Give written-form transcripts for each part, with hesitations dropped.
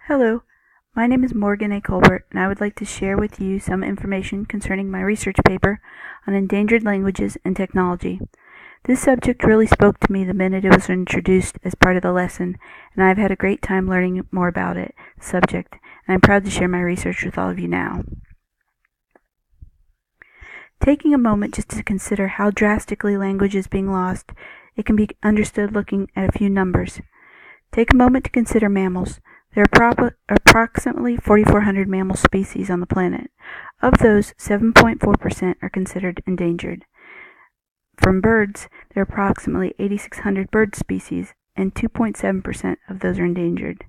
Hello, my name is Morgan A. Colbert, and I would like to share with you some information concerning my research paper on endangered languages and technology. This subject really spoke to me the minute it was introduced as part of the lesson, and I've had a great time learning more about the subject, and I'm proud to share my research with all of you now. Taking a moment just to consider how drastically language is being lost, it can be understood looking at a few numbers. Take a moment to consider mammals. There are approximately 4,400 mammal species on the planet. Of those, 7.4% are considered endangered. From birds, there are approximately 8,600 bird species, and 2.7% of those are endangered.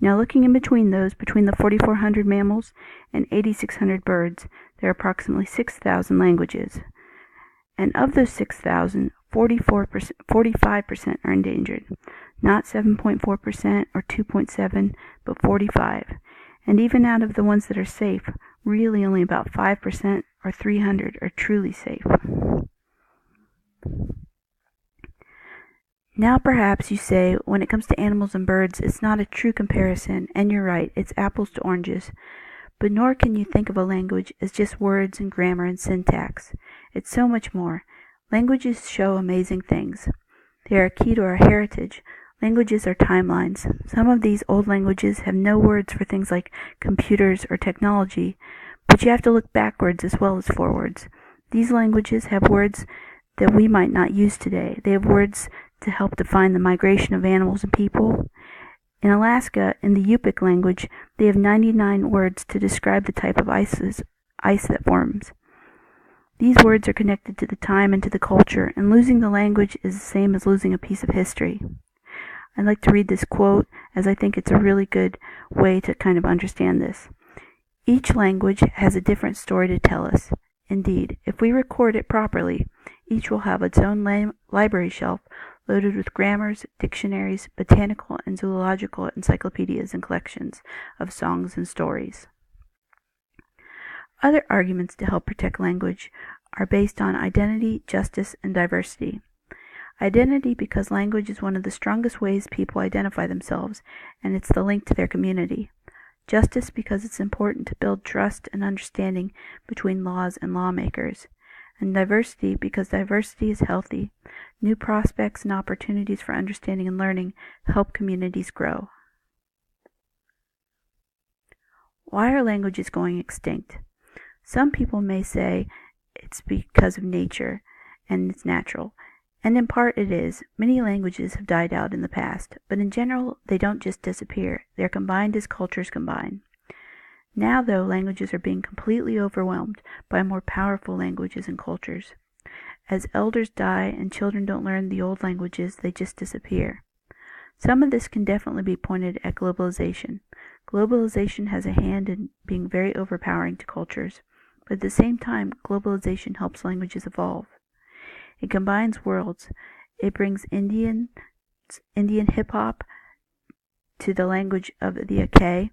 Now looking in between those, between the 4,400 mammals and 8,600 birds, there are approximately 6,000 languages. And of those 6,000, 45% are endangered. Not 7.4% or 2.7, but 45. And even out of the ones that are safe, really only about 5% or 300 are truly safe. Now perhaps you say, when it comes to animals and birds, it's not a true comparison, and you're right, it's apples to oranges. But nor can you think of a language as just words and grammar and syntax. It's so much more. Languages show amazing things. They are key to our heritage. Languages are timelines. Some of these old languages have no words for things like computers or technology, but you have to look backwards as well as forwards. These languages have words that we might not use today. They have words to help define the migration of animals and people. In Alaska, in the Yupik language, they have 99 words to describe the type of ice that forms. These words are connected to the time and to the culture, and losing the language is the same as losing a piece of history. I'd like to read this quote, as I think it's a really good way to kind of understand this. Each language has a different story to tell us. Indeed, if we record it properly, each will have its own library shelf loaded with grammars, dictionaries, botanical and zoological encyclopedias and collections of songs and stories. Other arguments to help protect language are based on identity, justice, and diversity. Identity because language is one of the strongest ways people identify themselves, and it's the link to their community. Justice because it's important to build trust and understanding between laws and lawmakers. And diversity because diversity is healthy. New prospects and opportunities for understanding and learning help communities grow. Why are languages going extinct? Some people may say it's because of nature and it's natural. And in part it is. Many languages have died out in the past, but in general they don't just disappear. They're combined as cultures combine. Now, though, languages are being completely overwhelmed by more powerful languages and cultures. As elders die and children don't learn the old languages, they just disappear. Some of this can definitely be pointed at globalization. Globalization has a hand in being very overpowering to cultures, but at the same time, globalization helps languages evolve. It combines worlds. It brings Indian hip-hop to the language of the Aké.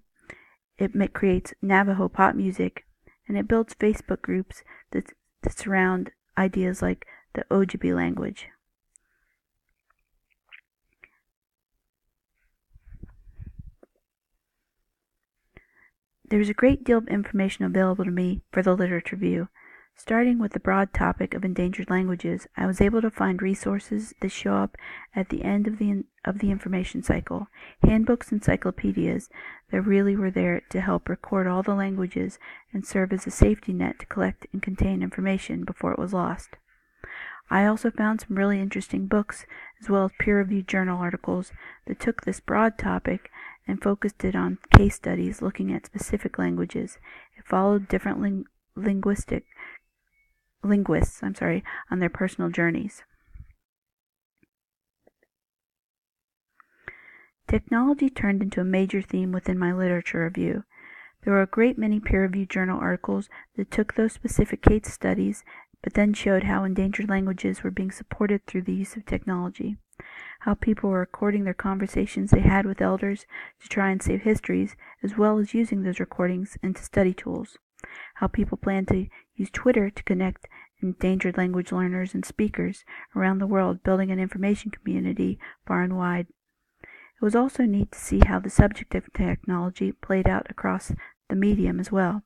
It creates Navajo pop music, and it builds Facebook groups that surround ideas like the Ojibwe language. There's a great deal of information available to me for the literature review. Starting with the broad topic of endangered languages, I was able to find resources that show up at the end of the information cycle, handbooks and encyclopedias that really were there to help record all the languages and serve as a safety net to collect and contain information before it was lost. I also found some really interesting books, as well as peer-reviewed journal articles that took this broad topic and focused it on case studies looking at specific languages. It followed different linguists on their personal journeys. Technology turned into a major theme within my literature review. There were a great many peer-reviewed journal articles that took those specific case studies, but then showed how endangered languages were being supported through the use of technology, how people were recording their conversations they had with elders to try and save histories, as well as using those recordings into study tools, how people plan to use Twitter to connect endangered language learners and speakers around the world, building an information community far and wide. It was also neat to see how the subject of technology played out across the medium as well.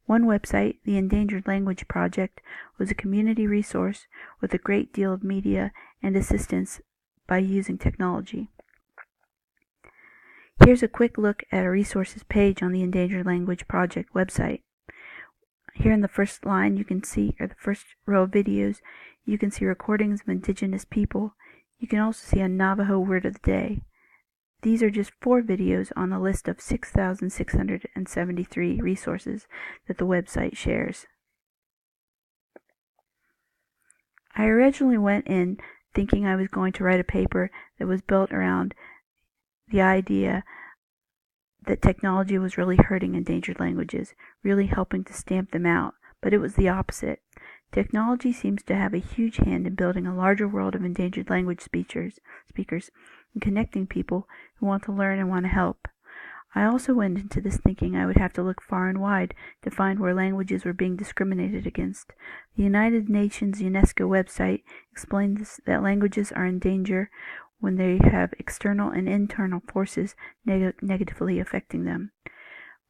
One website, the Endangered Language Project, was a community resource with a great deal of media and assistance by using technology. Here's a quick look at a resources page on the Endangered Language Project website. Here in the first line you can see, or the first row of videos, you can see recordings of indigenous people. You can also see a Navajo word of the day. These are just 4 videos on the list of 6,673 resources that the website shares. I originally went in thinking I was going to write a paper that was built around the idea that technology was really hurting endangered languages, really helping to stamp them out, but it was the opposite. Technology seems to have a huge hand in building a larger world of endangered language speakers and connecting people who want to learn and want to help. I also went into this thinking I would have to look far and wide to find where languages were being discriminated against. The United Nations UNESCO website explains that languages are in danger when they have external and internal forces negatively affecting them.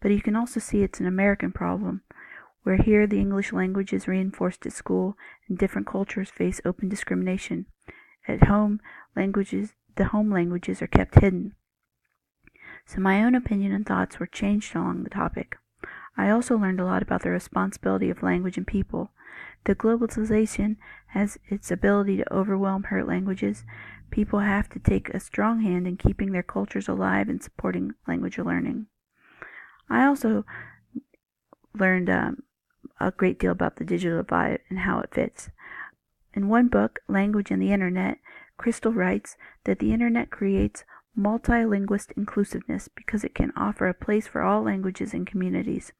But you can also see it's an American problem, where here the English language is reinforced at school and different cultures face open discrimination. At home, the home languages are kept hidden. So my own opinion and thoughts were changed along the topic. I also learned a lot about the responsibility of language and people. The globalization has its ability to overwhelm hurt languages. People have to take a strong hand in keeping their cultures alive and supporting language learning. I also learned a great deal about the digital divide and how it fits. In one book, Language and the Internet, Crystal writes that the Internet creates multilinguist inclusiveness because it can offer a place for all languages and communities.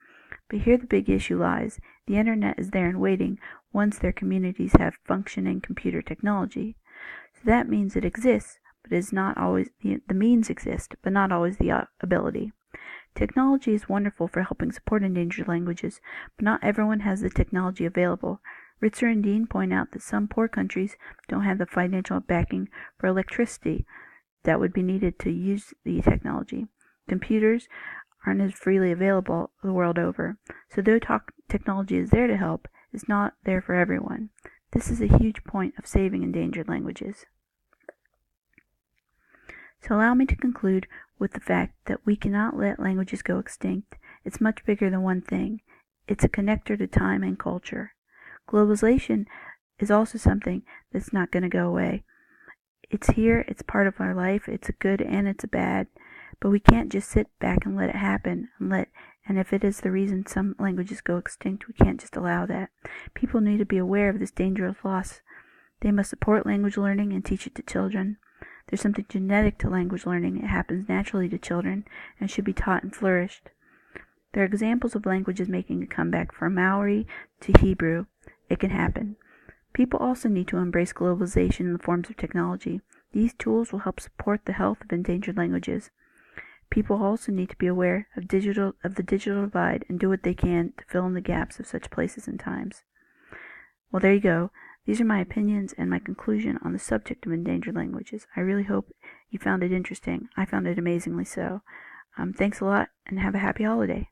But here the big issue lies. The Internet is there and waiting once their communities have functioning computer technology. So that means it exists, but is not always the means exist, but not always the ability. Technology is wonderful for helping support endangered languages, but not everyone has the technology available. Ritzer and Dean point out that some poor countries don't have the financial backing for electricity that would be needed to use the technology. Computers aren't as freely available the world over, so though technology is there to help, it's not there for everyone. This is a huge point of saving endangered languages. So allow me to conclude with the fact that we cannot let languages go extinct. It's much bigger than one thing. It's a connector to time and culture. Globalization is also something that's not going to go away. It's here, it's part of our life, it's a good and it's a bad, but we can't just sit back and let it happen and if it is the reason some languages go extinct, we can't just allow that. People need to be aware of this dangerous loss. They must support language learning and teach it to children. There's something genetic to language learning. It happens naturally to children and should be taught and flourished. There are examples of languages making a comeback from Maori to Hebrew. It can happen. People also need to embrace globalization in the forms of technology. These tools will help support the health of endangered languages. People also need to be aware of the digital divide and do what they can to fill in the gaps of such places and times. Well, there you go. These are my opinions and my conclusion on the subject of endangered languages. I really hope you found it interesting. I found it amazingly so. Thanks a lot and have a happy holiday.